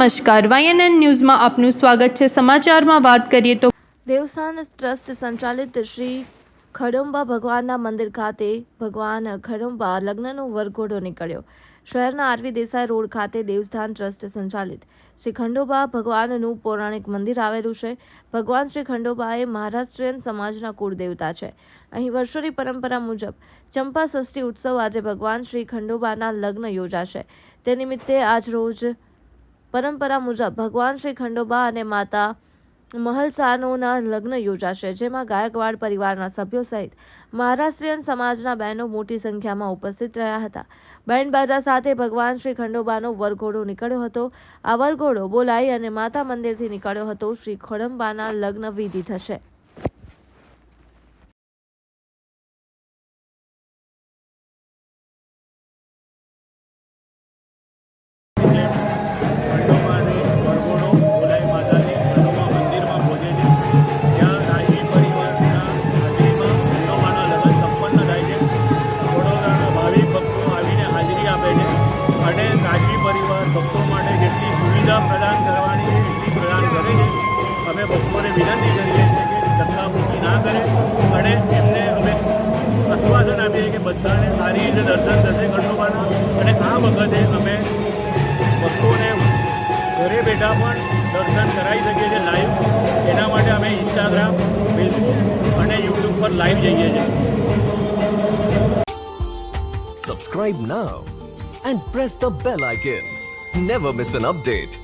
નમસ્કાર, YNN ન્યૂઝમાં આપનું સ્વાગત છે। સમાચારમાં વાત કરીએ તો દેવસ્થાન ટ્રસ્ટ સંચાલિત શ્રી ખડંબા ભગવાનના મંદિર ખાતે ભગવાન ખડંબા લગ્નનો વરઘોડો નીકળ્યો। શહેરના આરવી દેસાઈ રોડ ખાતે દેવસ્થાન ટ્રસ્ટ સંચાલિત શ્રી ખંડોબા ભગવાનનું પૌરાણિક મંદિર આવેલું છે। ભગવાન શ્રી ખંડોબા એ મહારાષ્ટ્રીયન સમાજના કુળદેવતા છે। અહીં વર્ષોની પરંપરા મુજબ ચંપા ષષ્ઠી ઉત્સવ આજે ભગવાન શ્રી ખંડોબાના લગ્ન યોજાશે। તે નિમિત્તે આજ રોજ પરંપરા મુજબ ભગવાન શ્રી ખંડોબા અને માતા મહલસાનોના લગ્ન યોજાશે, જેમાં ગાયકવાડ પરિવારના સભ્યો સહિત મહારાષ્ટ્રીયન સમાજના બહેનો મોટી સંખ્યામાં ઉપસ્થિત રહ્યા હતા। બેન્ડ બાજા સાથે ભગવાન શ્રી ખંડોબાનો વરઘોડો નીકળ્યો હતો। આ વરઘોડો બોલાઈ અને માતા મંદિરથી નીકળ્યો હતો। શ્રી ખડંબાના લગ્ન વિધિ થશે। પ્રદાન કરવાની એટલી પ્રદાન કરે છે। અમે ભક્તોને વિનંતી કરીએ છીએ કે ધક્કામુક્કી ના કરે અને એમને અમે આશ્વાસન આપીએ કે બધાને સારી રીતે દર્શન થશે ખંડોબાના। અને આ વખતે અમે ભક્તોને ઘરે બેઠા પણ દર્શન કરાવી શકીએ છીએ લાઈવ। એના માટે અમે ઇન્સ્ટાગ્રામ, ફેસબુક અને યુટ્યુબ પર લાઈવ જઈએ છીએ। Subscribe now and press the bell icon. Never miss an update.